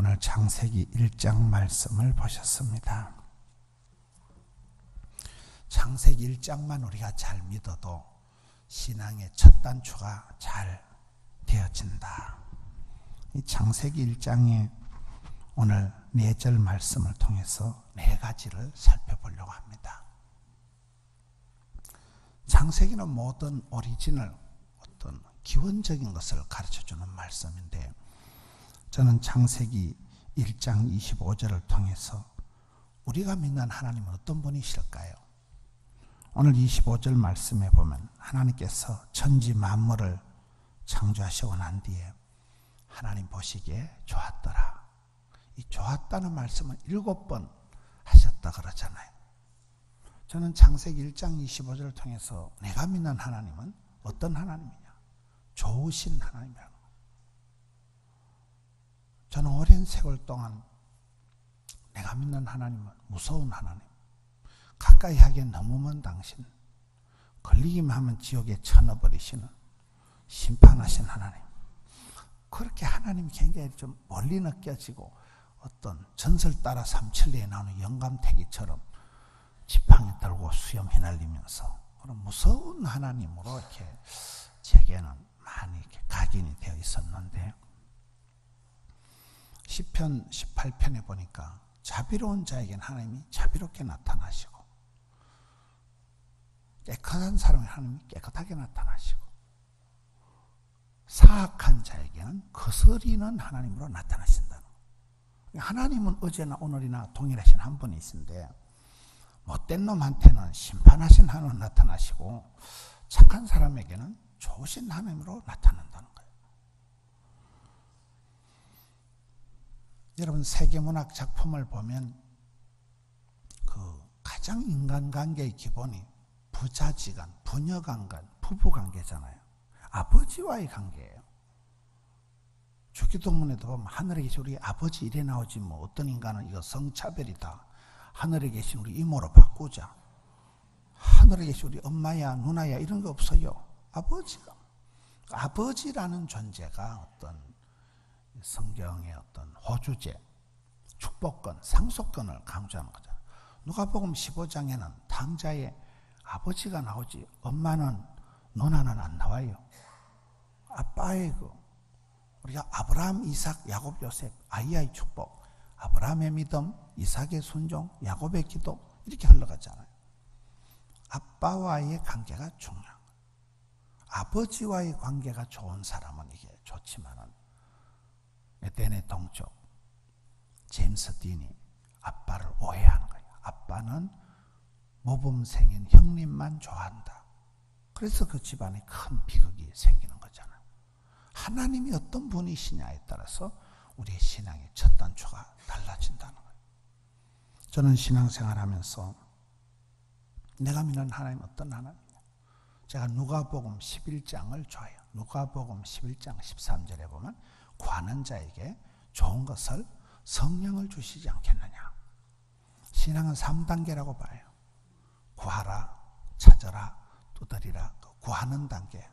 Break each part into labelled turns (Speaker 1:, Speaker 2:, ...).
Speaker 1: 오늘 창세기 1장 말씀을 보셨습니다. 창세기 1장만 우리가 잘 믿어도 신앙의 첫 단추가 잘 되어진다. 이 창세기 1장에 오늘 4절 말씀을 통해서 4가지를 살펴보려고 합니다. 창세기는 모든 오리지널, 어떤 기원적인 것을 가르쳐주는 말씀인데, 저는 창세기 1장 25절을 통해서 우리가 믿는 하나님은 어떤 분이실까요? 오늘 25절 말씀에 보면 하나님께서 천지 만물을 창조하시고 난 뒤에 하나님 보시기에 좋았더라. 이 좋았다는 말씀은 7번 하셨다 그러잖아요. 저는 창세기 1장 25절을 통해서 내가 믿는 하나님은 어떤 하나님이냐? 좋으신 하나님이라는 거예요. 저는 오랜 세월 동안 내가 믿는 하나님은 무서운 하나님, 가까이 하기엔 너무 먼 당신, 걸리기만 하면 지옥에 쳐넣어버리시는 심판하신 하나님, 그렇게 하나님이 굉장히 좀 멀리 느껴지고 어떤 전설 따라 삼천리에 나오는 영감태기처럼 지팡이 들고 수염 휘날리면서 그런 무서운 하나님으로 이렇게 제게는 많이 이렇게 각인이 되어 있었는데, 시편 18편에 보니까 자비로운 자에게는 하나님이 자비롭게 나타나시고, 깨끗한 사람에게 하나님이 깨끗하게 나타나시고, 사악한 자에게는 거스리는 하나님으로 나타나신다는 거예요. 하나님은 어제나 오늘이나 동일하신 한 분이신데, 못된 놈한테는 심판하신 하나님으로 나타나시고, 착한 사람에게는 좋으신 하나님으로 나타난다는 거예요. 여러분, 세계문학 작품을 보면 그 가장 인간관계의 기본이 부자지간, 부녀간간, 부부관계잖아요. 아버지와의 관계예요. 주기도문에도 보면 하늘에 계신 우리 아버지 이래 나오지, 뭐 어떤 인간은 이거 성차별이다, 하늘에 계신 우리 이모로 바꾸자, 하늘에 계신 우리 엄마야 누나야 이런 거 없어요. 아버지라는 존재가 어떤 성경의 어떤 호주제, 축복권, 상속권을 강조하는 거죠. 누가복음 15장에는 당자에 아버지가 나오지 엄마는 누나는 안 나와요. 아빠의 우리가 아브라함, 이삭, 야곱, 요셉, 아이의 축복, 아브라함의 믿음, 이삭의 순종, 야곱의 기도, 이렇게 흘러가잖아요. 아빠와의 관계가 중요한 거예요. 아버지와의 관계가 좋은 사람은 이게 좋지만은, 에덴의 동족 제임스 딘이 아빠를 오해하는 거예요. 아빠는 모범생인 형님만 좋아한다. 그래서 그 집안에 큰 비극이 생기는 거잖아요. 하나님이 어떤 분이시냐에 따라서 우리의 신앙의 첫 단추가 달라진다는 거예요. 저는 신앙생활하면서 내가 믿는 하나님 어떤 하나님이냐, 제가 누가복음 11장을 좋아해요. 누가복음 11장 13절에 보면 구하는 자에게 좋은 것을 성령을 주시지 않겠느냐. 신앙은 3단계라고 봐요. 구하라, 찾아라, 두드리라. 구하는 단계.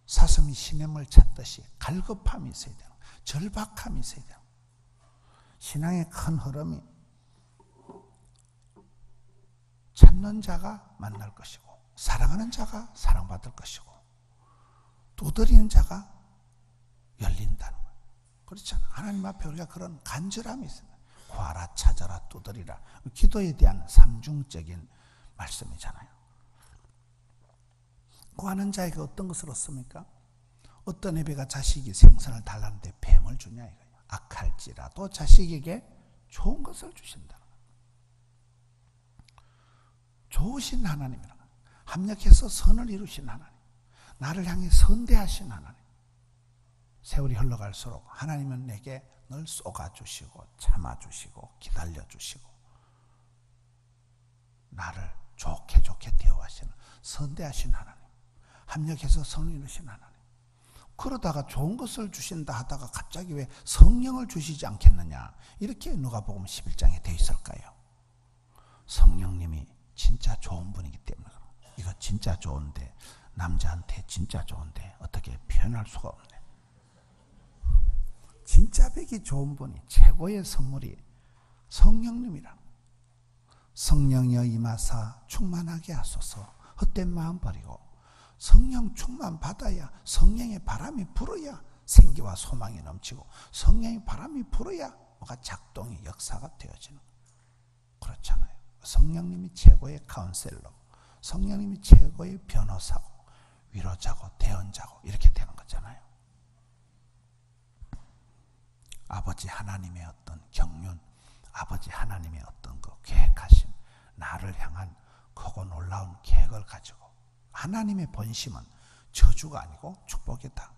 Speaker 1: 사슴이 시냇물 찾듯이 갈급함이 있어야 되는, 절박함이 있어야 되는. 신앙의 큰 흐름이 찾는 자가 만날 것이고, 사랑하는 자가 사랑받을 것이고, 두드리는 자가 열린다는 거예요. 그렇잖아요. 하나님 앞에 우리가 그런 간절함이 있습니다. 구하라, 찾아라, 두드리라. 기도에 대한 삼중적인 말씀이잖아요. 구하는 자에게 어떤 것을 얻습니까? 어떤 애비가 자식이 생선을 달라는데 뱀을 주냐 이거예요. 악할지라도 자식에게 좋은 것을 주신다는 거예요. 좋으신 하나님이라는 거예요. 합력해서 선을 이루신 하나님, 나를 향해 선대하신 하나님. 세월이 흘러갈수록 하나님은 내게 늘 쏘아주시고 참아주시고 기다려주시고 나를 좋게 대어하시는 선대하신 하나님, 합력해서 선을 이루신 하나님. 그러다가 좋은 것을 주신다 하다가 갑자기 왜 성령을 주시지 않겠느냐, 이렇게 누가복음 11장에 되어 있을까요? 성령님이 진짜 좋은 분이기 때문에. 이거 진짜 좋은데, 남자한테 진짜 좋은데 어떻게 표현할 수가 없네. 진짜 뵙기 좋은 분이 최고의 선물이 성령님이라. 성령여 임하사 충만하게 하소서. 헛된 마음 버리고 성령 충만 받아야, 성령의 바람이 불어야 생기와 소망이 넘치고, 성령의 바람이 불어야 뭐가 작동이, 역사가 되어지는 거예요. 그렇잖아요. 성령님이 최고의 카운셀러, 성령님이 최고의 변호사고 위로자고 대언자고 이렇게 되는 거잖아요. 아버지 하나님의 어떤 경륜, 아버지 하나님의 어떤 그 계획하심, 나를 향한 크고 놀라운 계획을 가지고, 하나님의 본심은 저주가 아니고 축복이다.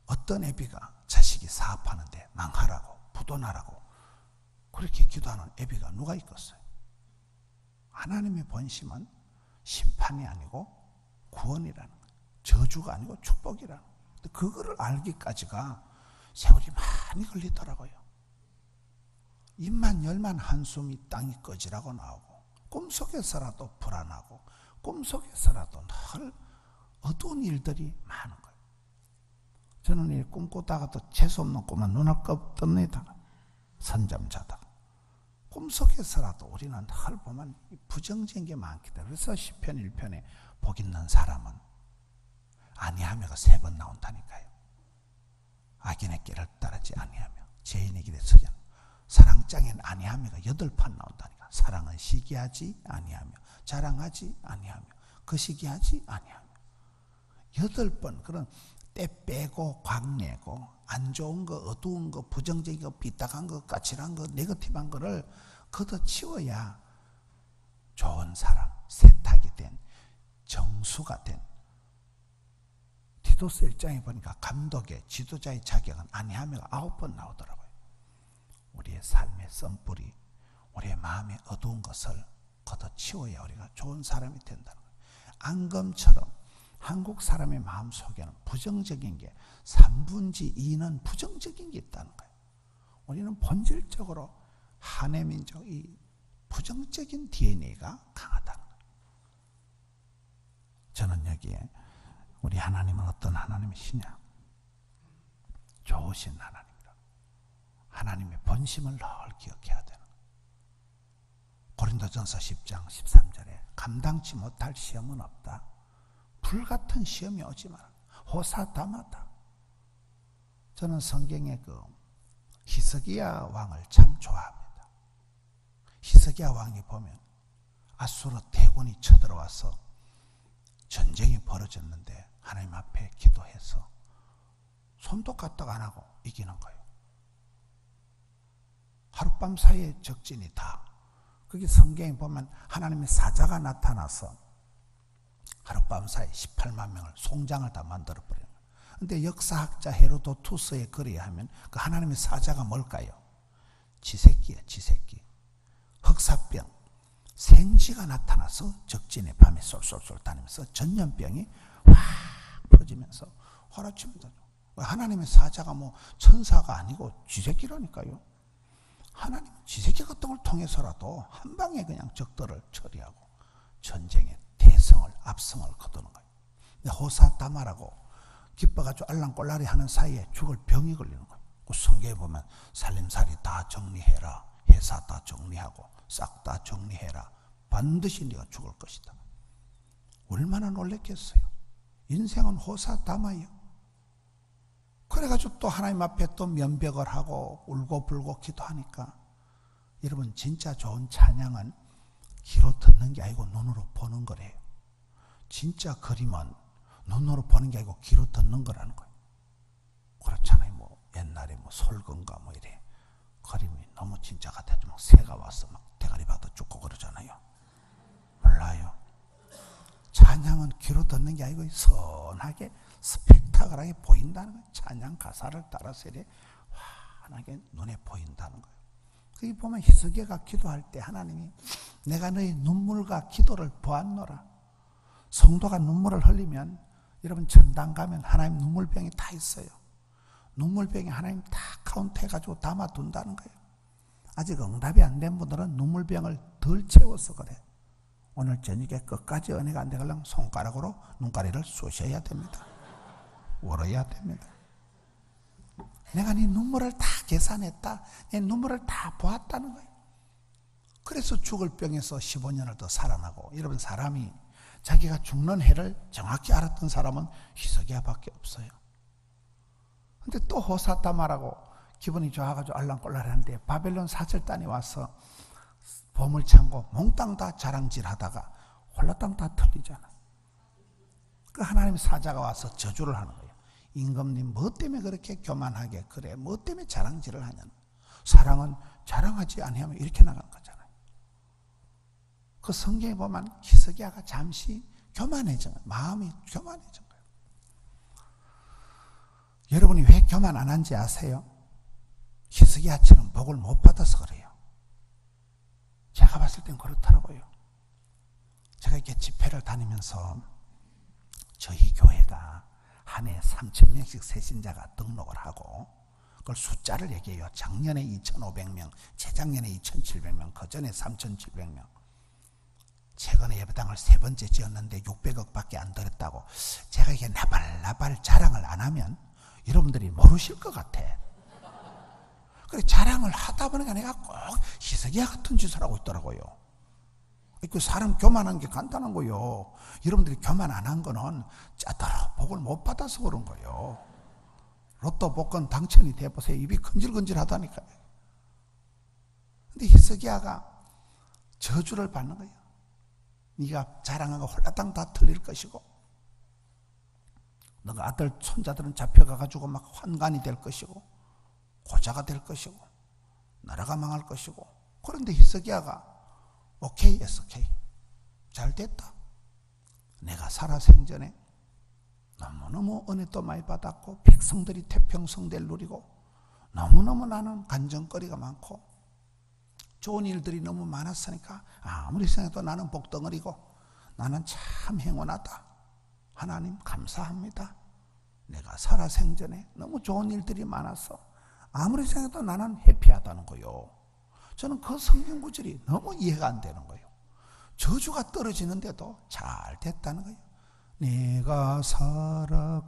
Speaker 1: 어떤 애비가 자식이 사업하는데 망하라고, 부도나라고 그렇게 기도하는 애비가 누가 있겠어요? 하나님의 본심은 심판이 아니고 구원이라는 거예요. 저주가 아니고 축복이라는 거예요. 그거를 알기까지가 세월이 많이 걸리더라고요. 입만 열만 한숨이 땅이 꺼지라고 나오고, 꿈속에서라도 불안하고, 꿈속에서라도 늘 어두운 일들이 많은 거예요. 저는 이 꿈꾸다가도 재수없는 꿈은 눈을 뜹니다. 선잠 자다가. 꿈속에서라도 우리는 늘 보면 부정적인 게 많기 때문에, 그래서 시편 1편에 복 있는 사람은 아니하며가 3번 나온다니까요. 악인의 길을 따르지 아니하며 죄인의 길에 서지 않고, 사랑장에는 아니하며가 8판 나온다니까. 사랑은 시기하지 아니하며 자랑하지 아니하며 거시기하지 아니하며 8번 그런 때 빼고 광내고 안 좋은 거, 어두운 거, 부정적인 거, 삐딱한 거, 까칠한 거, 네거티브한 거를 걷어치워야 좋은 사람, 세탁이 된, 정수가 된. 디도스 1장에 보니까 감독의, 지도자의 자격은 아니하며가 9번 나오더라고요. 우리의 삶의 썬뿌리, 우리의 마음의 어두운 것을 걷어치워야 우리가 좋은 사람이 된다는 거예요. 앙금처럼 한국 사람의 마음 속에는 부정적인 게 3분의 2는 부정적인 게 있다는 거예요. 우리는 본질적으로 한해 민족이 부정적인 DNA가 강하다는 거예요. 저는 여기에 우리 하나님은 어떤 하나님이시냐? 좋으신 하나님이라. 하나님의 본심을 늘 기억해야 되는 거예요. 고린도전서 10장 13절에 감당치 못할 시험은 없다. 불같은 시험이 오지 마라. 호사다마다. 저는 성경의 그 히스기야 왕을 참 좋아합니다. 히스기야 왕이 보면 아수르 대군이 쳐들어와서 전쟁이 벌어졌는데 하나님 앞에 기도해서 손도 까딱 안 하고 이기는 거예요. 하룻밤 사이에 적진이 다. 거기 성경에 보면 하나님의 사자가 나타나서 하룻밤 사이 18만 명을, 송장을 다 만들어버려요. 그런데 역사학자 헤로도투스의 글에 하면 그 하나님의 사자가 뭘까요? 쥐새끼예요. 쥐새끼. 흑사병, 생쥐가 나타나서 적진에 밤에 쏠쏠쏠 다니면서 전염병이 확 퍼지면서 허락칩니다. 하나님의 사자가 뭐 천사가 아니고 쥐새끼라니까요. 하나님 쥐새끼 같은 걸 통해서라도 한 방에 그냥 적들을 처리하고 전쟁의 대성을, 압승을 거두는 거예요. 근데 호사다마라고 기뻐가지고 알랑꼴라리 하는 사이에 죽을 병이 걸리는 거예요. 그 성경에 보면 살림살이 다 정리해라, 회사 다 정리하고 싹 다 정리해라, 반드시 네가 죽을 것이다. 얼마나 놀랬겠어요. 인생은 호사다마예요. 그래가지고 또 하나님 앞에 또 면벽을 하고 울고 불고 기도하니까, 여러분 진짜 좋은 찬양은 귀로 듣는 게 아니고 눈으로 보는 거래요. 진짜 그림은 눈으로 보는 게 아니고 귀로 듣는 거라는 거예요. 그렇잖아요. 뭐 옛날에 뭐 솔건가 뭐 이래 그림이 너무 진짜 같아서 막 새가 와서 막 대가리 받아 죽고 그러잖아요. 몰라요. 찬양은 귀로 듣는 게 아니고 선하게 스펙타클하게 보인다는 거예요. 찬양 가사를 따라서 이래 환하게 눈에 보인다는 거예요. 거기 보면 히스기야가 기도할 때 하나님이 내가 너의 눈물과 기도를 보았노라. 성도가 눈물을 흘리면, 여러분 전당 가면 하나님 눈물병이 다 있어요. 눈물병이 하나님 다 카운트해가지고 담아둔다는 거예요. 아직 응답이 안 된 분들은 눈물병을 덜 채워서 그래. 오늘 저녁에 끝까지 은혜가 안 되려면 손가락으로 눈가리를 쑤셔야 됩니다. 울어야 됩니다. 내가 네 눈물을 다 계산했다. 내 눈물을 다 보았다는 거예요. 그래서 죽을 병에서 15년을 더 살아나고. 여러분, 사람이 자기가 죽는 해를 정확히 알았던 사람은 히스기야밖에 없어요. 근데 또 호사타마라고 기분이 좋아가지고 알랑꼴랑하는데 바벨론 사절단이 와서 보물창고 몽땅 다 자랑질하다가 홀라당 다 틀리잖아. 그 하나님 사자가 와서 저주를 하는 거예요. 임금님, 뭐 때문에 그렇게 교만하게 그래? 뭐 때문에 자랑질을 하냐는. 사랑은 자랑하지 아니하면 이렇게 나가는 거잖아요. 그 성경에 보면 히스기야가 잠시 교만해진 거예요. 마음이 교만해진 거예요. 여러분이 왜 교만 안 한지 아세요? 히스기야처럼 복을 못 받아서 그래요. 제가 봤을 땐 그렇더라고요. 제가 이렇게 집회를 다니면서 저희 교회가 한 해 3,000명씩 새신자가 등록을 하고, 그걸 숫자를 얘기해요. 작년에 2,500명, 재작년에 2,700명, 그전에 3,700명. 최근에 예배당을 3번째 지었는데 600억 밖에 안 들었다고. 제가 이게 나발나발 자랑을 안 하면 여러분들이 모르실 것 같아. 그래, 자랑을 하다 보니까 내가 꼭 히스기야 같은 짓을 하고 있더라고요. 그 사람 교만한 게 간단한 거요. 여러분들이 교만 안 한 거는 짜다라 복을 못 받아서 그런 거예요. 로또 복권 당첨이 돼보세요. 입이 건질건질하다니까요. 근데 히스기야가 저주를 받는 거예요. 네가 자랑한 거 홀라당 다 틀릴 것이고, 너가 아들 손자들은 잡혀가가지고 막 환관이 될 것이고, 고자가 될 것이고, 나라가 망할 것이고. 그런데 히스기야가 오케이 했어. 오케이, 잘 됐다. 내가 살아생전에 너무너무 은혜도 많이 받았고, 백성들이 태평성대를 누리고, 너무너무 나는 간정거리가 많고 좋은 일들이 너무 많았으니까 아무리 생각해도 나는 복덩어리고 나는 참 행운하다. 하나님 감사합니다. 내가 살아생전에 너무 좋은 일들이 많아서 아무리 생각해도 나는 해피하다는 거요. 저는 그 성경 구절이 너무 이해가 안 되는 거예요. 저주가 떨어지는데도 잘 됐다는 거예요. 내가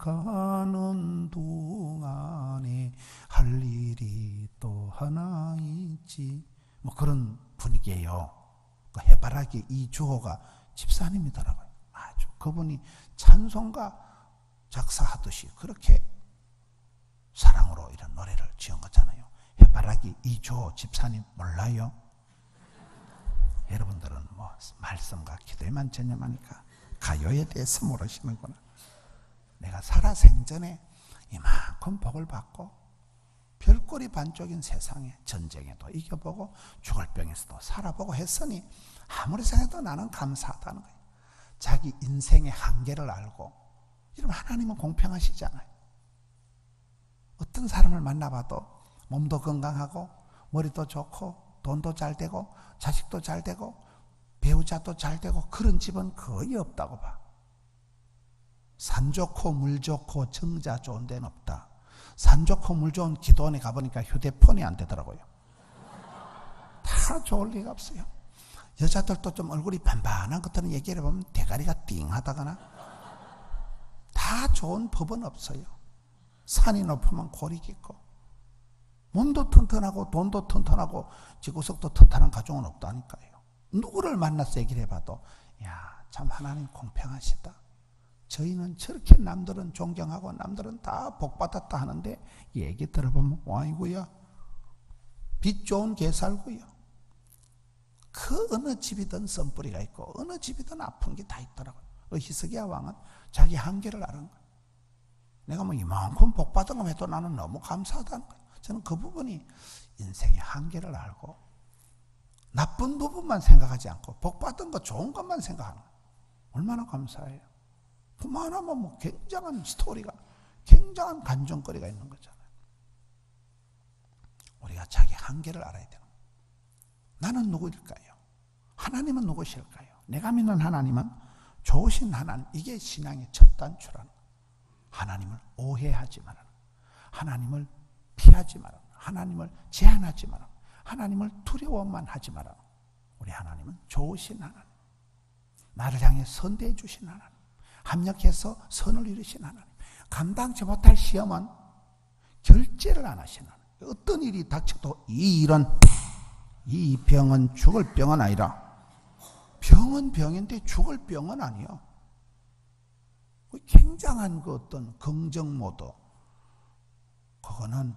Speaker 1: 살아가는 동안에 할 일이 또 하나 있지. 뭐 그런 분위기예요. 그 해바라기 이주호가 집사님이더라고요. 아주 그분이 찬송가 작사하듯이 그렇게 사랑으로 이런 노래를 지은 거잖아요. 해바라기 이주호 집사님 몰라요? 여러분들은 뭐 말씀과 기도에만 전념하니까 가요에 대해서 모르시는구나. 내가 살아생전에 이만큼 복을 받고 별꼴이 반쪽인 세상에 전쟁에도 이겨보고 죽을 병에서도 살아보고 했으니 아무리 생각해도 나는 감사하다는 거예요. 자기 인생의 한계를 알고. 여러분, 하나님은 공평하시잖아요. 어떤 사람을 만나봐도 몸도 건강하고 머리도 좋고 돈도 잘 되고 자식도 잘 되고 배우자도 잘 되고 그런 집은 거의 없다고 봐. 산 좋고 물 좋고 정자 좋은 데는 없다. 산 좋고 물 좋은 기도원에 가보니까 휴대폰이 안 되더라고요. 다 좋을 리가 없어요. 여자들도 좀 얼굴이 반반한 것들은 얘기를 해보면 대가리가 띵하다거나 다 좋은 법은 없어요. 산이 높으면 골이 깊고 몸도 튼튼하고 돈도 튼튼하고 지구석도 튼튼한 가정은 없다니까요. 누구를 만나서 얘기를 해봐도 야, 참 하나님 공평하시다. 저희는 저렇게 남들은 존경하고 남들은 다 복받았다 하는데 얘기 들어보면 아이고야 빚 좋은 개 살고요. 그 어느 집이든 썬뿌리가 있고 어느 집이든 아픈 게 다 있더라고요. 히스기야 왕은 자기 한계를 아는 거예요. 내가 뭐 이만큼 복받은 거 해도 나는 너무 감사하다는 거예요. 저는 그 부분이 인생의 한계를 알고 나쁜 부분만 생각하지 않고 복받은 거 좋은 것만 생각하는 거예요. 얼마나 감사해요. 그만하면 뭐 굉장한 스토리가, 굉장한 간증거리가 있는 거잖아요. 우리가 자기 한계를 알아야 되는 거예요. 나는 누구일까요? 하나님은 누구실까요? 내가 믿는 하나님은 좋으신 하나님. 이게 신앙의 첫 단추라는 거예요. 하나님을 오해하지 말아라. 하나님을 피하지 말아라. 하나님을 제한하지 말아라. 하나님을 두려워만 하지 말아라. 우리 하나님은 좋으신 하나님. 나를 향해 선대해 주신 하나님. 합력해서 선을 이루신 하나님. 감당치 못할 시험은 절제를 안 하시는, 어떤 일이 닥쳐도 이 일은, 이 병은 죽을 병은 아니라, 병은 병인데 죽을 병은 아니요. 굉장한 그 어떤 긍정 모드, 그거는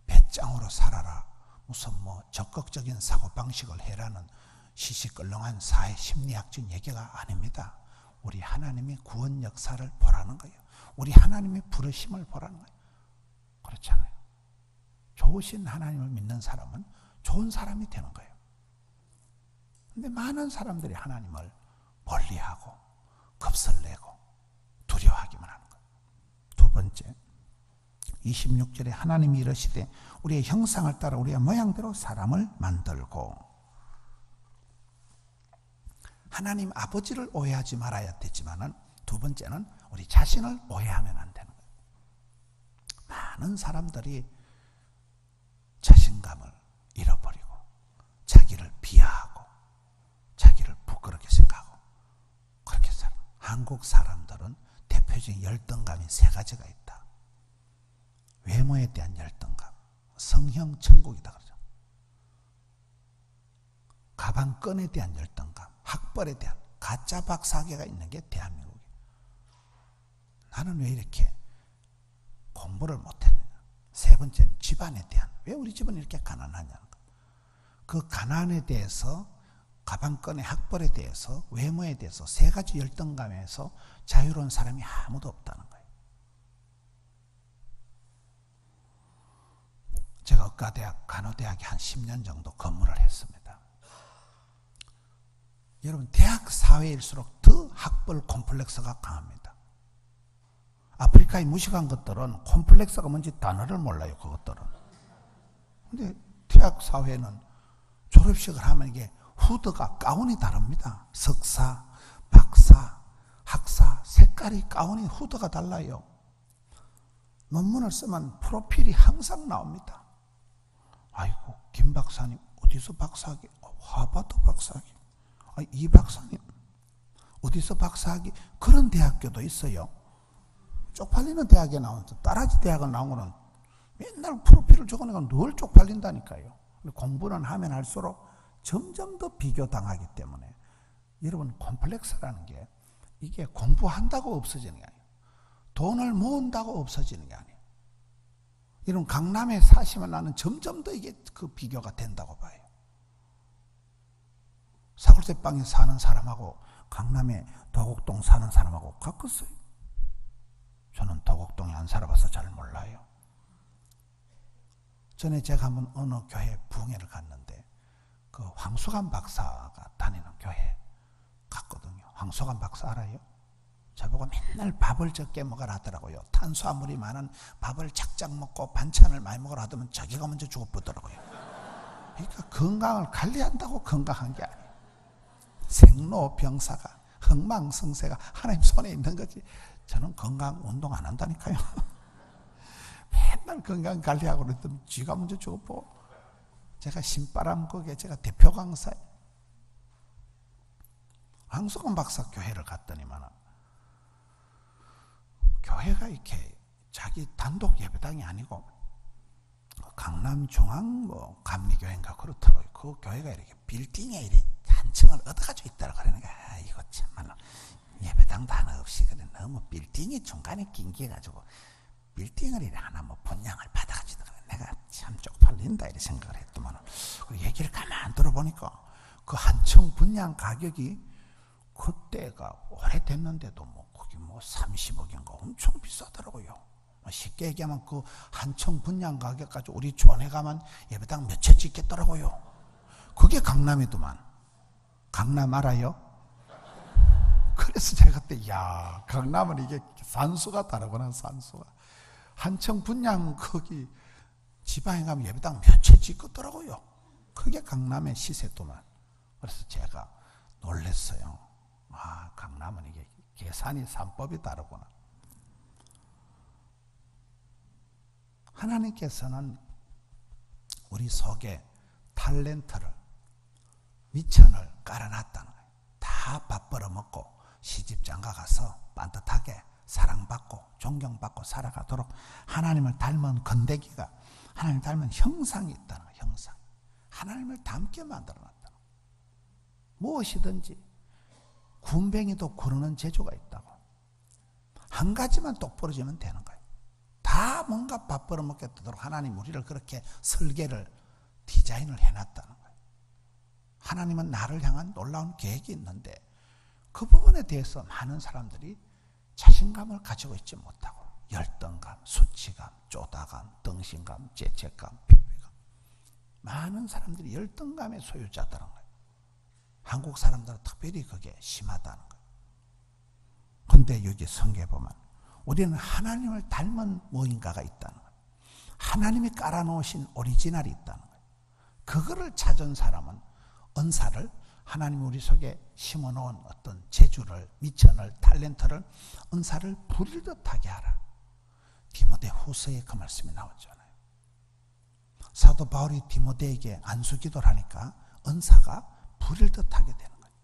Speaker 1: 배짱으로 살아라, 무슨 뭐 적극적인 사고방식을 해라는 시시껄렁한 사회 심리학적 얘기가 아닙니다. 우리 하나님의 구원 역사를 보라는 거예요. 우리 하나님의 부르심을 보라는 거예요. 그렇잖아요. 좋으신 하나님을 믿는 사람은 좋은 사람이 되는 거예요. 근데 많은 사람들이 하나님을 멀리하고 겁설내고 두려워하기만 하는 거예요. 두 번째, 26절에 하나님이 이르시되 우리의 형상을 따라 우리의 모양대로 사람을 만들고, 하나님 아버지를 오해하지 말아야 되지만은 두 번째는 우리 자신을 오해하면 안 되는 거예요. 많은 사람들이 자신감을 잃어버리고 자기를 비하하고 자기를 부끄럽게 생각하고 그렇게 살아요. 한국 사람들은 대표적인 열등감이 세 가지가 있다. 외모에 대한 열등감, 성형 천국이다 그러죠. 가방끈에 대한 열등감, 학벌에 대한 가짜 박사학위가 있는 게 대한민국이에요. 나는 왜 이렇게 공부를 못했느냐. 세 번째는 집안에 대한, 왜 우리 집은 이렇게 가난하냐는 거. 그 가난에 대해서, 가방끈의 학벌에 대해서, 외모에 대해서 세 가지 열등감에서 자유로운 사람이 아무도 없다는 거예요. 제가 의과대학, 간호대학에 한 10년 정도 근무를 했습니다. 여러분, 대학 사회일수록 더 학벌 콤플렉스가 강합니다. 아프리카의 무식한 것들은 콤플렉스가 뭔지 단어를 몰라요, 그것들은. 근데 대학 사회는 졸업식을 하면 이게 후드가, 가운이 다릅니다. 석사, 박사, 학사, 색깔이, 가운이, 후드가 달라요. 논문을 쓰면 프로필이 항상 나옵니다. 아이고, 김 박사님 어디서 박사학위? 하버드 박사학위. 이 박사님 어디서 박사학위? 그런 대학교도 있어요. 쪽팔리는 대학에 나온, 따라지 대학에 나온 거는 맨날 프로필을 적어내가 늘 쪽팔린다니까요. 공부는 하면 할수록 점점 더 비교당하기 때문에, 여러분, 콤플렉스라는 게 이게 공부한다고 없어지는 게 아니에요. 돈을 모은다고 없어지는 게 아니에요. 여러분, 강남에 사시면 나는 점점 더 이게 그 비교가 된다고 봐요. 사골세방에 사는 사람하고 강남에 도곡동 사는 사람하고 가깝어요. 저는 도곡동에 안 살아봐서 잘 몰라요. 전에 제가 한번 어느 교회 부흥회를 갔는데 그 황수관 박사가 다니는 교회 갔거든요. 황수관 박사 알아요? 저보고 맨날 밥을 적게 먹으라 하더라고요. 탄수화물이 많은 밥을 작작 먹고 반찬을 많이 먹으라 하더면 자기가 먼저 죽어보더라고요. 그러니까 건강을 관리한다고 건강한 게 아니에요. 생로병사가, 흥망성쇠가 하나님 손에 있는 거지. 저는 건강 운동 안 한다니까요. 맨날 건강 관리하고 그랬더니 쥐가 먼저 죽어보. 제가 신바람국에 제가 대표 강사예요. 황수건 박사 교회를 갔더니만 교회가 이렇게 자기 단독 예배당이 아니고 강남중앙 뭐 감리교회인가 그렇더라고요. 그 교회가 이렇게 빌딩에 이렇게 한 층을 얻어가지고 있다고 그러니까 이거 참말로 예배당도 하나 없이 그래 너무 빌딩이 중간에 낑겨가지고 빌딩을 이래 하나 뭐 분양을 받아가지고 내가 참 쪽팔린다 이렇게 생각을 했더만 그 얘기를 가만 들어보니까 그 한 층 분양 가격이 그때가 오래됐는데도 뭐 거기 뭐 30억인가 엄청 비싸더라고요. 쉽게 얘기하면 그 한 층 분양 가격까지 우리 존에 가면 예배당 몇 채 짓겠더라고요. 그게 강남이더만. 강남 알아요? 그래서 제가 그때 야 강남은 이게 산수가 다르구나. 산수가 한 층 분양 거기 지방에 가면 예배당 몇 채 짓겠더라고요. 그게 강남의 시세더만. 그래서 제가 놀랐어요. 아 강남은 이게 계산이 산법이 다르구나. 하나님께서는 우리 속에 탤런트를, 미천을 깔아놨다는 거예요. 다 밥 벌어먹고 시집장가 가서 반듯하게 사랑받고 존경받고 살아가도록 하나님을 닮은 건데기가, 하나님을 닮은 형상이 있다는 거예요. 형상. 하나님을 닮게 만들어놨다. 무엇이든지 군뱅이도 구르는 재주가 있다고. 한 가지만 똑부러지면 되는 거예요. 다 뭔가 밥 벌어먹게 되도록 하나님 우리를 그렇게 설계를, 디자인을 해놨다는 거예요. 하나님은 나를 향한 놀라운 계획이 있는데 그 부분에 대해서 많은 사람들이 자신감을 가지고 있지 못하고 열등감, 수치감, 쪼다감, 등신감, 죄책감, 비배감. 많은 사람들이 열등감의 소유자들인 거예요. 한국 사람들은 특별히 그게 심하다는 거예요. 그런데 여기 성경에 보면 우리는 하나님을 닮은 무언가가 있다는 거예요. 하나님이 깔아놓으신 오리지널이 있다는 거예요. 그거를 찾은 사람은 은사를, 하나님이 우리 속에 심어놓은 어떤 재주를, 미천을, 탤런트를, 은사를 부릴 듯하게 하라. 디모데 후서에 그 말씀이 나왔잖아요. 사도 바울이 디모데에게 안수기도를 하니까 은사가 부릴 듯하게 되는 거예요.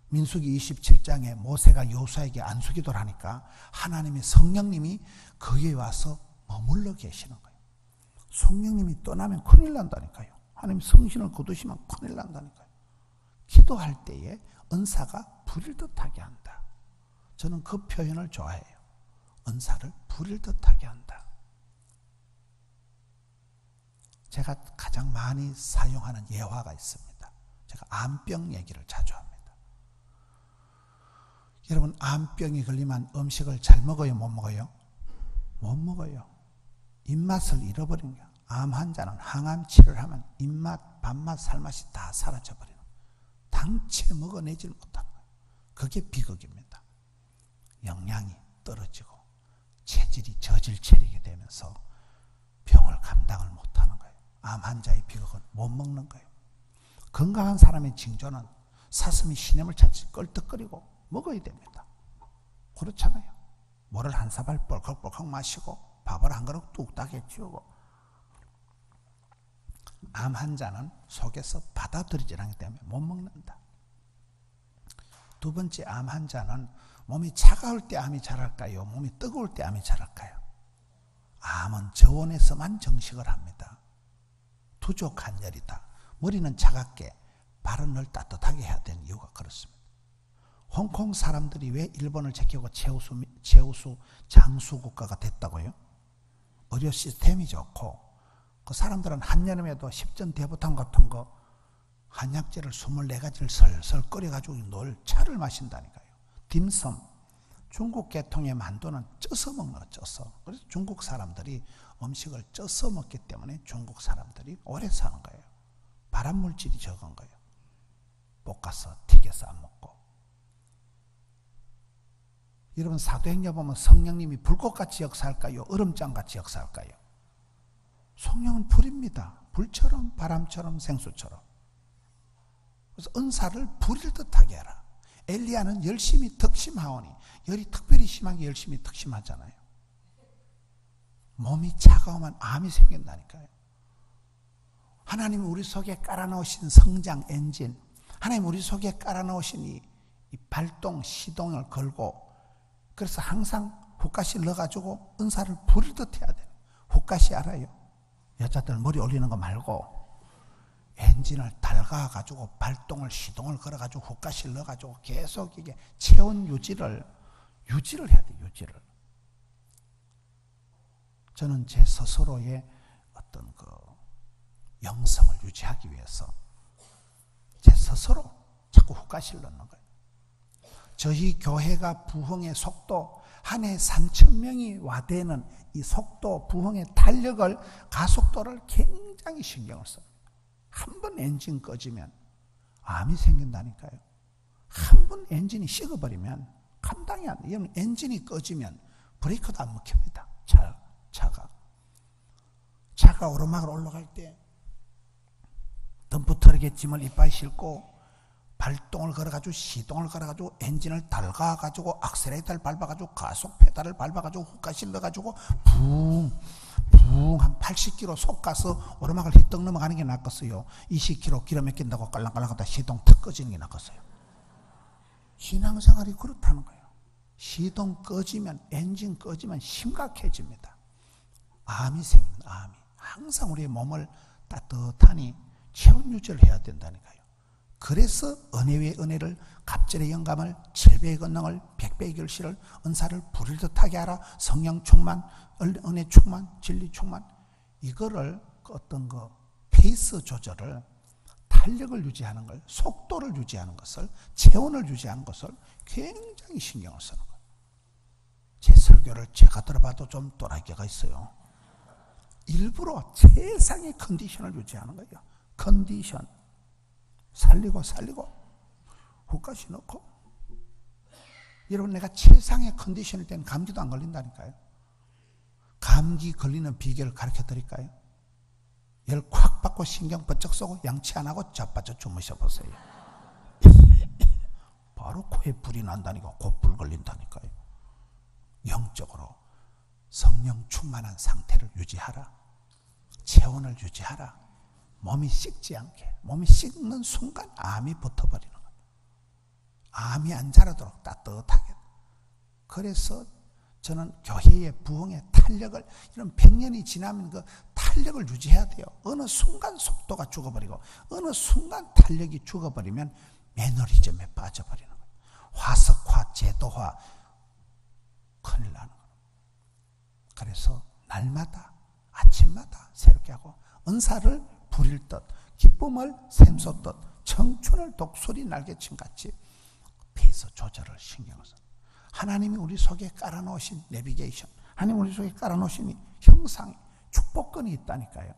Speaker 1: 민수기 27장에 모세가 여호수아에게 안수기도를 하니까 하나님의 성령님이 거기에 와서 머물러 계시는 거예요. 성령님이 떠나면 큰일 난다니까요. 하나님 성신을 거두시면 큰일 난다니까요. 기도할 때에 은사가 부릴 듯하게 한다. 저는 그 표현을 좋아해요. 은사를 부릴 듯하게 한다. 제가 가장 많이 사용하는 예화가 있습니다. 제가 암병 얘기를 자주 합니다. 여러분, 암병이 걸리면 음식을 잘 먹어요, 못 먹어요? 못 먹어요. 입맛을 잃어버리는 거예요. 암 환자는 항암 치료를 하면 입맛, 밥맛, 살맛이 다 사라져버리는 거예요. 당체 먹어내질 못하는 거예요. 그게 비극입니다. 영양이 떨어지고 체질이 저질 체리게 되면서 병을 감당을 못하는 거예요. 암 환자의 비극은 못 먹는 거예요. 건강한 사람의 징조는 사슴이 시냇을 찾지 껄떡거리고 먹어야 됩니다. 그렇잖아요. 물을 한 사발 뻘컥뻘컥 마시고 밥을 한 그릇 뚝딱에 치우고. 암 환자는 속에서 받아들이지 않기 때문에 못 먹는다. 두 번째, 암 환자는 몸이 차가울 때 암이 자랄까요? 몸이 뜨거울 때 암이 자랄까요? 암은 저온에서만 정식을 합니다. 투족 한열이다. 머리는 차갑게, 발은 늘 따뜻하게 해야 되는 이유가 그렇습니다. 홍콩 사람들이 왜 일본을 제끼고 최우수 장수 국가가 됐다고요? 의료 시스템이 좋고, 그 사람들은 한여름에도 십전대보탕 같은 거 한약재를 24가지를 설설 끓여가지고 늘 차를 마신다니까요. 딤섬, 중국 계통의 만두는 쪄서 먹는 거, 쪄서. 그래서 중국 사람들이 음식을 쪄서 먹기 때문에 중국 사람들이 오래 사는 거예요. 발암물질이 적은 거예요. 볶아서 튀겨서 안 먹고. 여러분, 사도행전 보면 성령님이 불꽃같이 역사할까요? 얼음장같이 역사할까요? 성령은 불입니다. 불처럼, 바람처럼, 생수처럼. 그래서 은사를 부릴 듯하게 해라. 엘리야는 열심히 득심하오니, 열이 특별히 심하게 열심히 득심하잖아요. 몸이 차가우면 암이 생긴다니까요. 하나님이 우리 속에 깔아놓으신 성장 엔진, 하나님 우리 속에 깔아놓으신 이 발동, 시동을 걸고, 그래서 항상 훅가시 넣어가지고 은사를 부릴 듯 해야 돼요. 훅가시 알아요? 여자들 머리 올리는 거 말고 엔진을 달가가지고 발동을, 시동을 걸어가지고 훅가시를 넣어가지고 계속 이게 체온 유지를 해야 돼요. 유지를. 저는 제 스스로의 어떤 그 영성을 유지하기 위해서 제 스스로 자꾸 훅가시를 넣는 거예요. 저희 교회가 부흥의 속도, 한 해 3,000명이 와대는 이 속도, 부흥의 탄력을, 가속도를 굉장히 신경을 씁니다. 한 번 엔진 꺼지면 암이 생긴다니까요. 한 번 엔진이 식어버리면 감당이 안 돼요. 엔진이 꺼지면 브레이크도 안 먹힙니다. 차가 오르막을 올라갈 때 덤프트럭에 짐을 이빨 싣고 발동을 걸어가지고 시동을 걸어가지고 엔진을 달가가지고 악셀레이터를 밟아가지고 가속 페달을 밟아가지고 훅가시를 넣어가지고 붕 한 80km 속 가서 오르막을 휘떡 넘어가는 게 낫겠어요? 20km 기름 막힌다고 깔랑깔랑 하다 시동 탁 꺼지는 게 낫겠어요? 신앙생활이 그렇다는 거예요. 시동 꺼지면, 엔진 꺼지면 심각해집니다. 암이 생깁니다. 암이. 항상 우리의 몸을 따뜻하니 체온 유지를 해야 된다니까요. 그래서 은혜 위에 은혜를, 갑절의 영감을, 7배의 권능을, 100배의 결실을, 은사를 부릴 듯하게 하라. 성령 충만, 은혜 충만, 진리 충만. 이거를 어떤 거 페이스 조절을, 탄력을 유지하는 걸, 속도를 유지하는 것을, 체온을 유지하는 것을 굉장히 신경을 쓰는 거예요. 제 설교를 제가 들어봐도 좀 또라이가 있어요. 일부러 최상의 컨디션을 유지하는 거예요. 컨디션. 살리고 후까지 넣고. 여러분, 내가 최상의 컨디션일 때는 감기도 안 걸린다니까요. 감기 걸리는 비결을 가르쳐 드릴까요? 열 콱 받고 신경 번쩍 쏘고 양치 안 하고 자빠져 주무셔 보세요. 바로 코에 불이 난다니까. 곧불 걸린다니까요. 영적으로 성령 충만한 상태를 유지하라. 체온을 유지하라. 몸이 식지 않게. 몸이 식는 순간 암이 붙어버리는 거예요. 암이 안 자라도록 따뜻하게. 그래서 저는 교회의 부흥의 탄력을, 이런 100년이 지나면 그 탄력을 유지해야 돼요. 어느 순간 속도가 죽어버리고, 어느 순간 탄력이 죽어버리면 매너리즘에 빠져버리는 거예요. 화석화, 제도화, 큰일 나는 거예요. 그래서 날마다, 아침마다 새롭게 하고, 은사를 부릴 듯, 기쁨을 샘솟듯, 청춘을 독수리 날개침같이 페이스 조절을 신경을 써요. 하나님이 우리 속에 깔아놓으신 내비게이션, 하나님 우리 속에 깔아놓으신 형상이, 축복권이 있다니까요.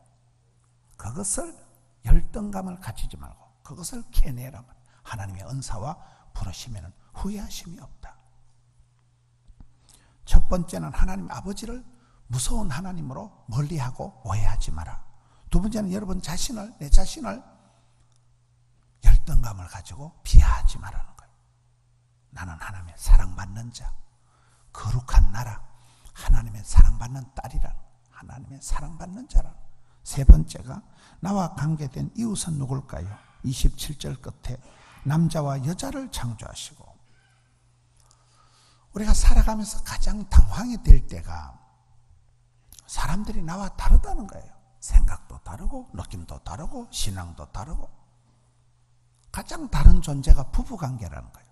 Speaker 1: 그것을 열등감을 가지지 말고 그것을 캐내라면 하나님의 은사와 부르시면 후회하심이 없다. 첫 번째는 하나님 아버지를 무서운 하나님으로 멀리하고 오해하지 마라. 두 번째는 여러분 자신을, 내 자신을 열등감을 가지고 비하하지 말라는 거예요. 나는 하나님의 사랑받는 자, 거룩한 나라, 하나님의 사랑받는 딸이라는, 하나님의 사랑받는 자라는. 세 번째가 나와 관계된 이웃은 누굴까요? 27절 끝에 남자와 여자를 창조하시고. 우리가 살아가면서 가장 당황이 될 때가 사람들이 나와 다르다는 거예요. 생각도 다르고 느낌도 다르고 신앙도 다르고. 가장 다른 존재가 부부관계라는 거예요.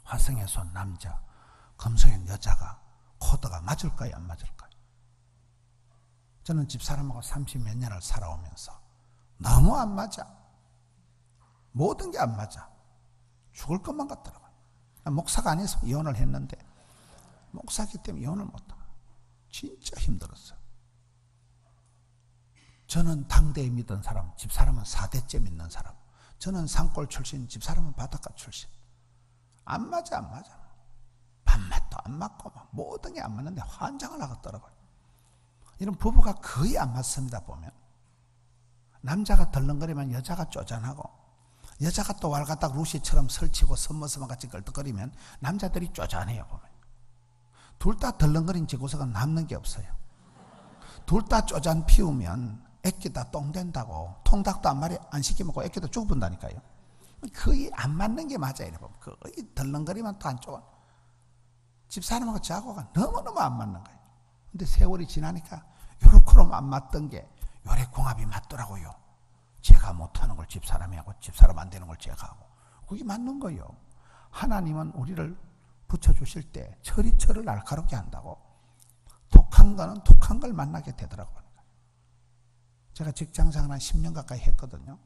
Speaker 1: 화성의 손 남자, 금성의 여자가 코드가 맞을까요? 안 맞을까요? 저는 집사람하고 30몇 년을 살아오면서 너무 안 맞아. 모든 게 안 맞아. 죽을 것만 같더라고요. 목사가 아니어서 이혼을 했는데 목사기 때문에 이혼을 못하고 진짜 힘들었어요. 저는 당대에 믿던 사람, 집사람은 4대째 믿는 사람. 저는 산골 출신, 집사람은 바닷가 출신. 안 맞아. 밥맛도 안 맞고 막 모든 게 안 맞는데 환장을 하겠더라고요. 이런 부부가 거의 안 맞습니다. 보면 남자가 덜렁거리면 여자가 쪼잔하고, 여자가 또 왈가닥 루시처럼 설치고 선머스만 같이 걸떡거리면 남자들이 쪼잔해요. 보면 둘 다 덜렁거린 제구석은 남는 게 없어요. 둘 다 쪼잔 피우면 애끼다 똥 된다고. 통닭도 한 마리 안 시켜먹고 애끼다 죽어본다니까요. 거의 안 맞는 게 맞아요. 거의 덜렁거리면 또 안 좋아. 집사람하고 저하고가 너무너무 안 맞는 거예요. 근데 세월이 지나니까 요렇게로 안 맞던 게 요래 궁합이 맞더라고요. 제가 못하는 걸 집사람이 하고 집사람 안 되는 걸 제가 하고. 그게 맞는 거예요. 하나님은 우리를 붙여주실 때 철이 날카롭게 한다고. 독한 거는 독한 걸 만나게 되더라고요. 제가 직장생활 한 10년 가까이 했거든요.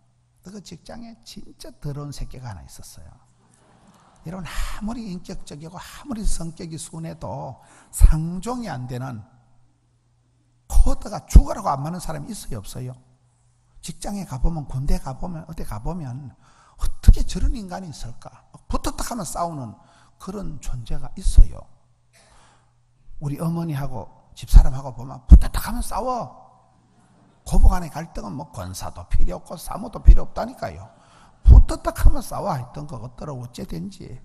Speaker 1: 그 직장에 진짜 더러운 새끼가 하나 있었어요. 여러분, 아무리 인격적이고 아무리 성격이 순해도 상종이 안 되는, 코드가 죽으라고 안 맞는 사람이 있어요, 없어요? 직장에 가보면, 군대 가보면, 어디 가보면 어떻게 저런 인간이 있을까? 붙었다 하면 싸우는 그런 존재가 있어요. 우리 어머니하고 집사람하고 보면 붙었다 하면 싸워. 고부간의 갈등은 뭐 권사도 필요 없고 사모도 필요 없다니까요. 붙었다 하면 싸워. 했던 거 어떠러 어째된지.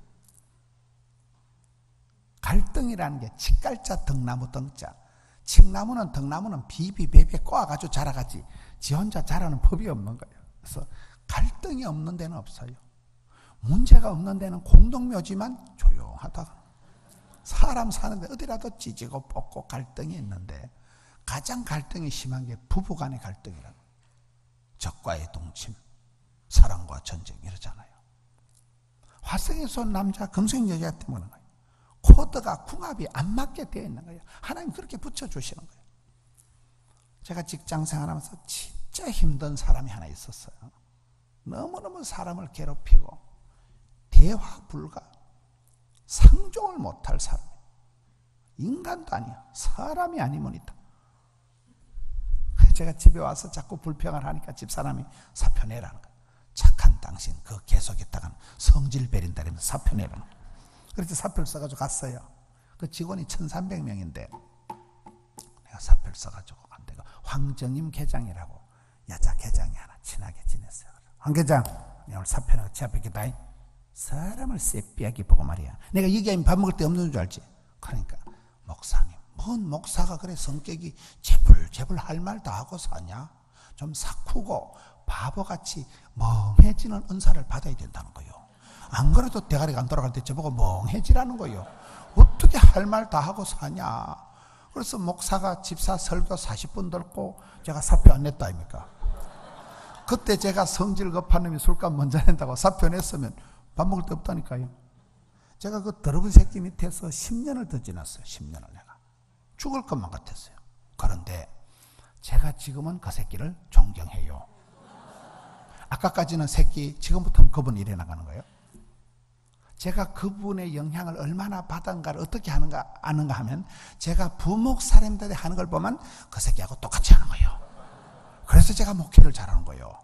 Speaker 1: 갈등이라는 게 칡갈자 등나무 등자. 칡나무는 등나무는 비비베베 꼬아가지고 자라가지 지 혼자 자라는 법이 없는 거예요. 그래서 갈등이 없는 데는 없어요. 문제가 없는 데는 공동묘지만 조용하다. 사람 사는데 어디라도 찢고 뽑고 갈등이 있는데 가장 갈등이 심한 게 부부간의 갈등이라고. 적과의 동침, 사랑과 전쟁 이러잖아요. 화성에서 온 남자, 금성 여자 때문에 거예요. 코드가 궁합이 안 맞게 되어 있는 거예요. 하나님 그렇게 붙여주시는 거예요. 제가 직장 생활하면서 진짜 힘든 사람이 하나 있었어요. 너무너무 사람을 괴롭히고 대화 불가, 상종을 못할 사람. 인간도 아니야. 사람이 아니면 있다. 제가 집에 와서 자꾸 불평을 하니까 집사람이 사표 내라는 거예요. 착한 당신 그거 계속했다가는 성질 베린다 이러면서 사표 내라는 거예요. 그래서 사표를 써가지고 갔어요. 그 직원이 1300명인데 내가 사표를 써가지고 간데 황정임 계장이라고 여자 계장이 하나 친하게 지냈어요. 황 계장 오늘 사표는 제 앞에 있겠다. 사람을 쎄삐하게 보고 말이야. 내가 얘기하면 밥 먹을 데 없는 줄 알지. 그러니까 목사님 뭔 목사가 그래 성격이 재불 할 말 다 하고 사냐. 좀 사쿠고 바보같이 멍해지는 은사를 받아야 된다는 거예요. 안 그래도 대가리가 안 돌아갈 때 저보고 멍해지라는 거예요. 어떻게 할 말 다 하고 사냐. 그래서 목사가 집사 설교 40분 듣고 제가 사표 안 냈다 아닙니까. 그때 제가 성질 급한 놈이 술값 먼저 낸다고 사표 냈으면 밥 먹을 데 없다니까요. 제가 그 더러운 새끼 밑에서 10년을 더 지났어요. 10년을 내가 죽을 것만 같았어요. 그런데 제가 지금은 그 새끼를 존경해요. 아까까지는 새끼, 지금부터는 그분 일해 나가는 거예요. 제가 그분의 영향을 얼마나 받은가를 어떻게 하는가 아는가 하면 제가 부목 사람들이 하는 걸 보면 그 새끼하고 똑같이 하는 거예요. 그래서 제가 목회를 잘하는 거예요.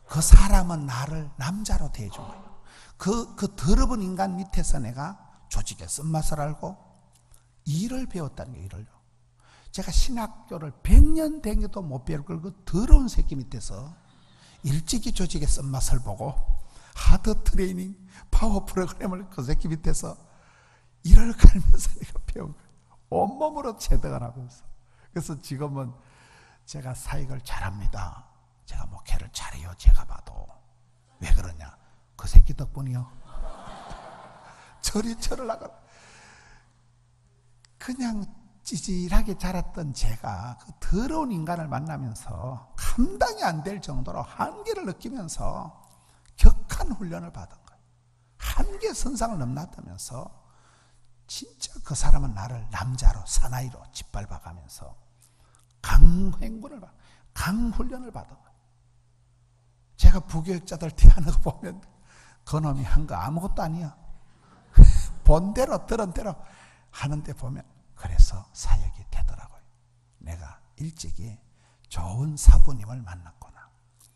Speaker 1: 그 사람은 나를 남자로 대해준 거예요. 그 더러운 인간 밑에서 내가 조직의 쓴맛을 알고 일을 배웠다는 거예요. 일을요. 제가 신학교를 100년 댕겨도 못 배울 걸 그 더러운 새끼 밑에서 일찍이 조직의 쓴맛을 보고 하드 트레이닝 파워 프로그램을 그 새끼 밑에서 일을 갈면서 내가 배운 거예요. 온몸으로 체득을 하면서. 그래서 지금은 제가 사역을 잘합니다. 제가 목회를 잘해요. 제가 봐도. 왜 그러냐? 그 새끼 덕분이요. 저리 나가. 그냥 찌질하게 자랐던 제가 그 더러운 인간을 만나면서 감당이 안 될 정도로 한계를 느끼면서 격한 훈련을 받은 거예요. 한계 선상을 넘나들면서 진짜 그 사람은 나를 남자로 사나이로 짓밟아가면서 강훈련을 받은 거예요. 제가 부교육자들 대하는 거 보면 그놈이 한 거 아무것도 아니야. 본 대로 들은 대로 하는데 보면 그래서 사역이 되더라고요. 내가 일찍이 좋은 사부님을 만났구나.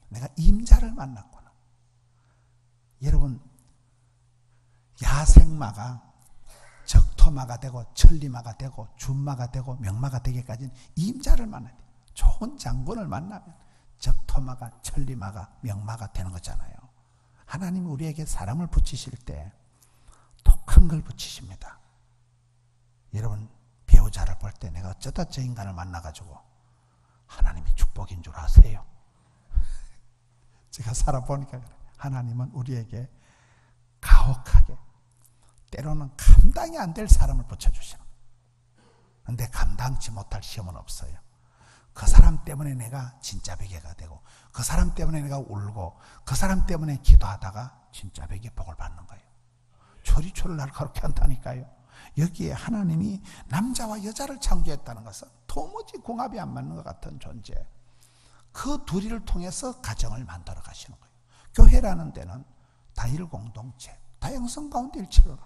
Speaker 1: 내가 임자를 만났구나. 여러분 야생마가 적토마가 되고 천리마가 되고 준마가 되고 명마가 되기까지는 임자를 만나야 돼요. 좋은 장군을 만나면 적토마가 천리마가 명마가 되는 거잖아요. 하나님이 우리에게 사람을 붙이실 때 독한 걸 붙이십니다. 여러분 배우자를 볼 때 내가 어쩌다 저 인간을 만나가지고 하나님이 축복인 줄 아세요? 제가 살아보니까 그래요. 하나님은 우리에게 가혹하게 때로는 감당이 안 될 사람을 붙여주시는 거예요. 그런데 감당치 못할 시험은 없어요. 그 사람 때문에 내가 진짜 베개가 되고 그 사람 때문에 내가 울고 그 사람 때문에 기도하다가 진짜 베개 복을 받는 거예요. 초리초를 날 그렇게 한다니까요. 여기에 하나님이 남자와 여자를 창조했다는 것은 도무지 궁합이 안 맞는 것 같은 존재. 그 둘이를 통해서 가정을 만들어 가시는 거예요. 교회라는 데는 다일 공동체, 다양성 가운데 일치를.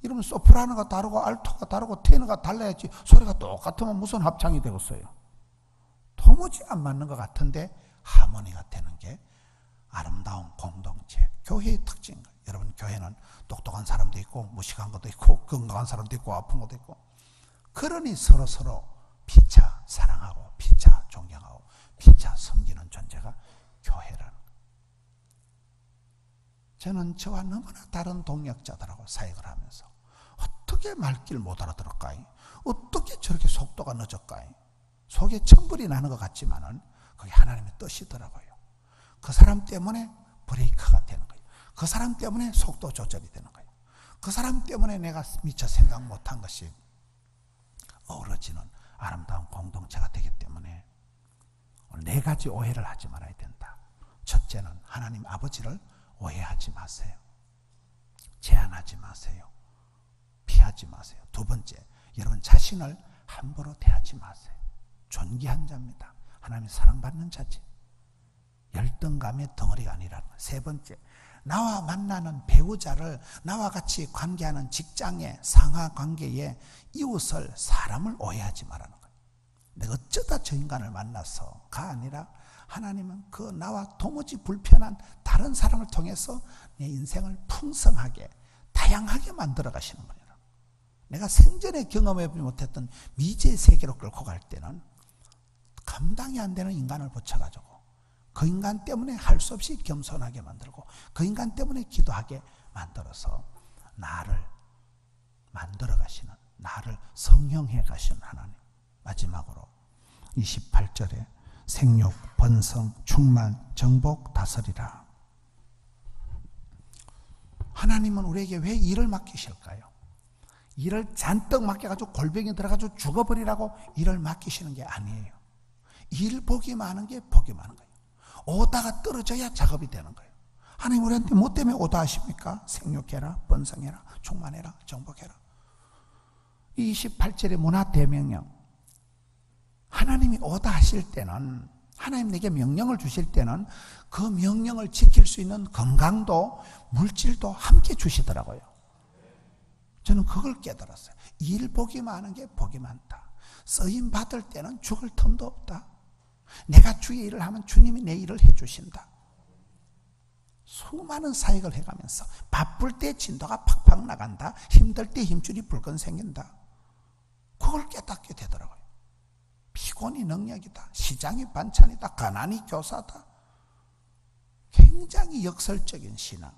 Speaker 1: 이러면 소프라노가 다르고 알토가 다르고 테너가 달라야지 소리가 똑같으면 무슨 합창이 되겠어요. 도무지 안 맞는 것 같은데 하모니가 되는 게 아름다운 공동체, 교회의 특징인 거예요. 여러분 교회는 똑똑한 사람도 있고 무식한 것도 있고 건강한 사람도 있고 아픈 것도 있고 그러니 서로 피차 사랑하고 피차 존경하고 피차 섬기는 존재가 교회라는 거예요. 저는 저와 너무나 다른 동역자들하고 사역을 하면서 어떻게 말귀를 못 알아들을까요? 어떻게 저렇게 속도가 늦을까요? 속에 천불이 나는 것 같지만은 그게 하나님의 뜻이더라고요. 그 사람 때문에 브레이크가 되는 거예요. 그 사람 때문에 속도 조절이 되는 거예요. 그 사람 때문에 내가 미처 생각 못한 것이 어우러지는 아름다운 공동체가 되기 때문에 오늘 4가지 오해를 하지 말아야 된다. 첫째는 하나님 아버지를 오해하지 마세요. 제한하지 마세요. 피하지 마세요. 두 번째, 여러분 자신을 함부로 대하지 마세요. 존귀한 자입니다. 하나님 사랑받는 자지. 열등감의 덩어리가 아니라는 거예요. 세 번째, 나와 만나는 배우자를, 나와 같이 관계하는 직장의 상하 관계에 이웃을, 사람을 오해하지 말라는 거예요. 내가 어쩌다 저 인간을 만나서가 아니라 하나님은 그 나와 도무지 불편한 다른 사람을 통해서 내 인생을 풍성하게 다양하게 만들어 가시는 거예요. 내가 생전에 경험해보지 못했던 미지의 세계로 끌고 갈 때는 감당이 안 되는 인간을 붙여가지고 그 인간 때문에 할 수 없이 겸손하게 만들고 그 인간 때문에 기도하게 만들어서 나를 만들어 가시는, 나를 성형해 가시는 하나님. 마지막으로 28절에 생육, 번성, 충만, 정복, 다스리라. 하나님은 우리에게 왜 일을 맡기실까요? 일을 잔뜩 맡겨가지고 골병이 들어가지고 죽어버리라고 일을 맡기시는 게 아니에요. 일 복이 많은 게 복이 많은 거예요. 오다가 떨어져야 작업이 되는 거예요. 하나님 우리한테 뭐 때문에 오다 하십니까? 생육해라, 번성해라, 충만해라, 정복해라. 28절의 문화대명령, 하나님이 오다 하실 때는, 하나님 내게 명령을 주실 때는 그 명령을 지킬 수 있는 건강도 물질도 함께 주시더라고요. 저는 그걸 깨달았어요. 일 복이 많은 게 복이 많다. 쓰임 받을 때는 죽을 틈도 없다. 내가 주의 일을 하면 주님이 내 일을 해주신다. 수많은 사역을 해가면서 바쁠 때 진도가 팍팍 나간다. 힘들 때 힘줄이 붉은 생긴다. 그걸 깨닫게 되더라고요. 피곤이 능력이다. 시장이 반찬이다. 가난이 교사다. 굉장히 역설적인 신앙.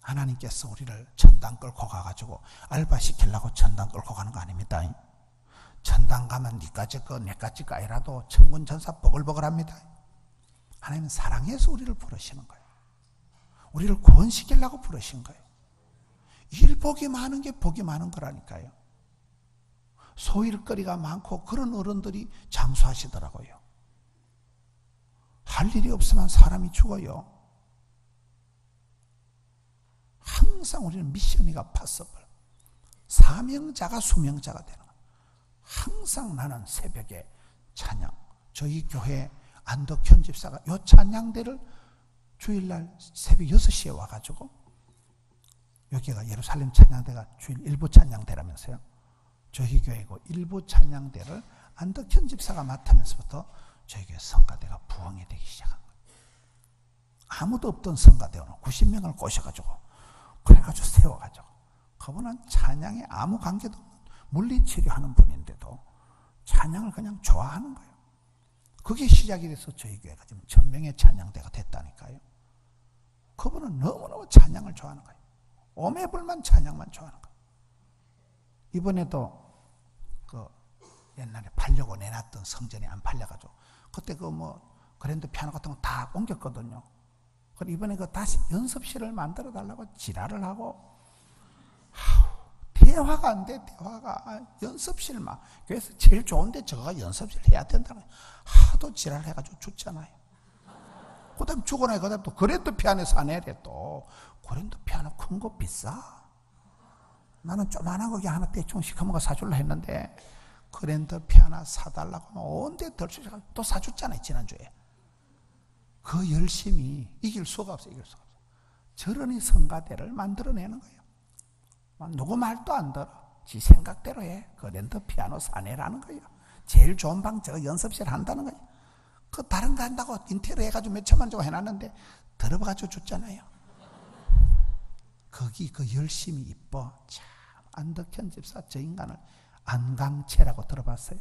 Speaker 1: 하나님께서 우리를 천당 끌고 가가지고 알바시키려고 천당 끌고 가는 거 아닙니다. 천당 가면 니까지 거 내까지 거 아니라도 천군 천사 버글버글합니다. 하나님은 사랑해서 우리를 부르시는 거예요. 우리를 구원시키려고 부르신 거예요. 일복이 많은 게 복이 많은 거라니까요. 소일거리가 많고 그런 어른들이 장수하시더라고요. 할 일이 없으면 사람이 죽어요. 항상 우리는 미션이가 파서블, 사명자가 수명자가 되는 거예요. 항상 나는 새벽에 찬양, 저희 교회 안덕현 집사가 이 찬양대를 주일날 새벽 6시에 와가지고, 여기가 예루살렘 찬양대가 주일 일부 찬양대라면서요. 저희 교회고 일부 찬양대를 안덕현 집사가 맡으면서부터 저희 교회 성가대가 부흥이 되기 시작한 거예요. 아무도 없던 성가대원을 90명을 꼬셔가지고 그래가지고 세워가지고, 그분은 찬양에 아무 관계도 없는 물리치료하는 분인데도 찬양을 그냥 좋아하는 거예요. 그게 시작이 돼서 저희 교회가 지금 1000명의 찬양대가 됐다니까요. 그분은 너무너무 찬양을 좋아하는 거예요. 오매불만 찬양만 좋아하는 거예요. 이번에도 그 옛날에 팔려고 내놨던 성전이 안 팔려가지고 그때 그 그랜드 피아노 같은 거 다 옮겼거든요. 그리고 이번에 그 다시 연습실을 만들어 달라고 지랄을 하고, 대화가 안 돼. 대화가 연습실만, 그래서 제일 좋은데 저거가 연습실 해야 된다는 거예요. 하도 지랄해가지고 죽잖아요. 그 다음 죽고 나서 그 다음 또 그랜드 피아노 사내래. 또 그랜드 피아노 큰 거 비싸. 나는 조만한 거 그냥 하나 대충 시커먼 거 사줄라 했는데 그랜드 피아노 사달라고 하면 언제 덜 수있어. 또 사줬잖아요 지난주에. 그 열심히 이길 수가 없어요. 이길 수가 없어요. 저런이 성가대를 만들어내는 거예요. 누구 말도 안 들어. 지 생각대로 해. 그랜드 피아노 사내라는 거예요. 제일 좋은 방 저거 연습실 한다는 거예요. 그 다른 거 한다고 인테리어 해가지고 몇 천만 주고 해놨는데 들어가지고 줬잖아요. 거기 그 열심히 이뻐. 참 안덕현 집사 저 인간을 안강채라고 들어봤어요?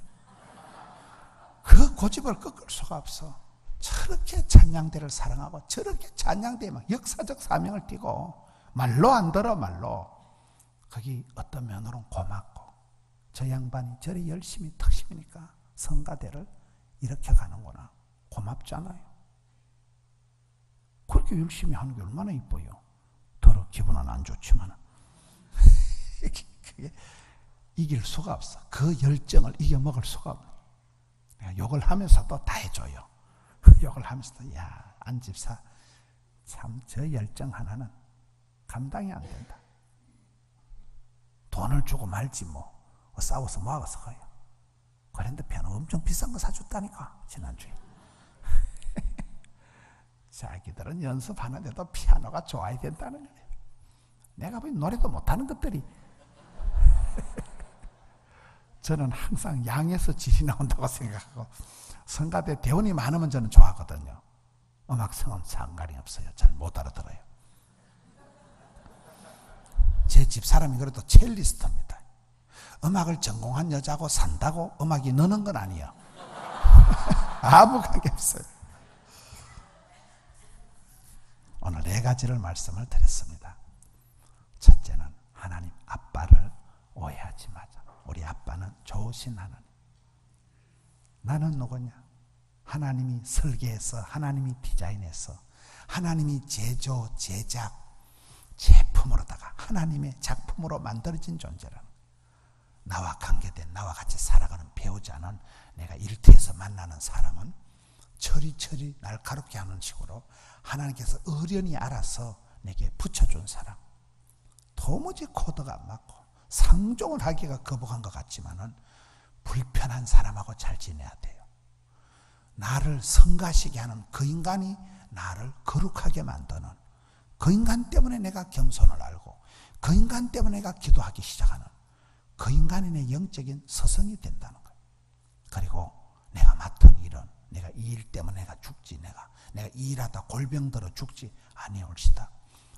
Speaker 1: 그 고집을 꺾을 수가 없어. 저렇게 찬양대를 사랑하고 저렇게 찬양대에 막 역사적 사명을 띠고 말로 안 들어. 말로. 거기 어떤 면으로는 고맙고, 저 양반이 저리 열심히 특심이니까 성가대를 이렇게 가는구나. 고맙잖아요. 그렇게 열심히 하는 게 얼마나 이뻐요. 더럽게. 기분은 안 좋지만 그게 이길 수가 없어. 그 열정을 이겨먹을 수가 없어. 내가 욕을 하면서도 다 해줘요. 욕을 하면서도 야, 안집사 참 저 열정 하나는 감당이 안 된다. 돈을 주고 말지 뭐 싸워서 뭐하고서 가요. 그런데 피아노 엄청 비싼 거 사줬다니까 지난주에. 자기들은 연습하는데도 피아노가 좋아야 된다는 거예요. 내가 보니 노래도 못하는 것들이. 저는 항상 양에서 질이 나온다고 생각하고 성가대 대원이 많으면 저는 좋아하거든요. 음악성은 상관이 없어요. 잘 못 알아들어요. 제 집사람이 그래도 첼리스트입니다. 음악을 전공한 여자고 산다고 음악이 느는 건 아니에요. 아무 관계 없어요. 오늘 4가지를 말씀을 드렸습니다. 첫째는 하나님 아빠를 오해하지 마자. 우리 아빠는 좋으신 하나님. 나는 누구냐? 하나님이 설계해서 하나님이 디자인해서 하나님이 제조, 제작, 제품으로다가 하나님의 작품으로 만들어진 존재라는 거예요. 나와 관계된, 나와 같이 살아가는 배우자는 내가 일터에서 만나는 사람은 처리처리 날카롭게 하는 식으로 하나님께서 어련히 알아서 내게 붙여준 사람. 도무지 코드가 안 맞고 상종을 하기가 거북한 것 같지만은 불편한 사람하고 잘 지내야 돼요. 나를 성가시게 하는 그 인간이 나를 거룩하게 만드는, 그 인간 때문에 내가 겸손을 알고 그 인간 때문에 내가 기도하기 시작하는, 그 인간이 내 영적인 서성이 된다는 거예요. 그리고 내가 맡은 일은 내가 이 일 때문에 내가 죽지, 내가 이 일하다 골병 들어 죽지 아니올시다.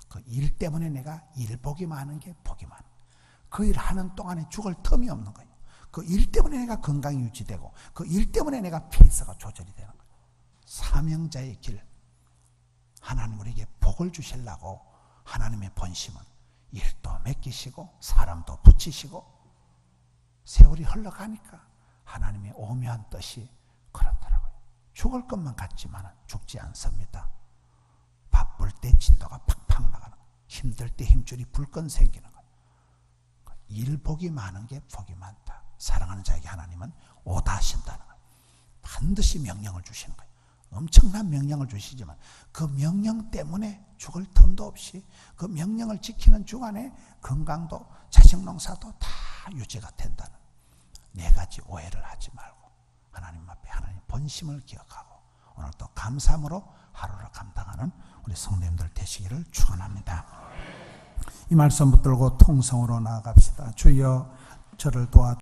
Speaker 1: 그 일 때문에 내가 일 복이 많은 게 복이 많은, 그 일 하는 동안에 죽을 틈이 없는 거예요. 그 일 때문에 내가 건강이 유지되고 그 일 때문에 내가 페이스가 조절이 되는 거예요. 사명자의 길, 하나님 우리에게 복을 주시려고 하나님의 본심은 일도 맡기시고 사람도 붙이시고 세월이 흘러가니까 하나님의 오묘한 뜻이 그렇더라고요. 죽을 것만 같지만 죽지 않습니다. 바쁠 때 진도가 팍팍 나가는 거예요. 힘들 때 힘줄이 불끈 생기는 거예요. 일복이 많은 게 복이 많다. 사랑하는 자에게 하나님은 오다 하신다는 거예요. 반드시 명령을 주시는 거예요. 엄청난 명령을 주시지만 그 명령 때문에 죽을 틈도 없이 그 명령을 지키는 주간에 건강도 자식 농사도 다 유지가 된다는 4가지 오해를 하지 말고 하나님 앞에 하나님 본심을 기억하고 오늘도 감사함으로 하루를 감당하는 우리 성도님들 되시기를 축원합니다. 이 말씀 붙들고 통성으로 나아갑시다. 주여 저를 도와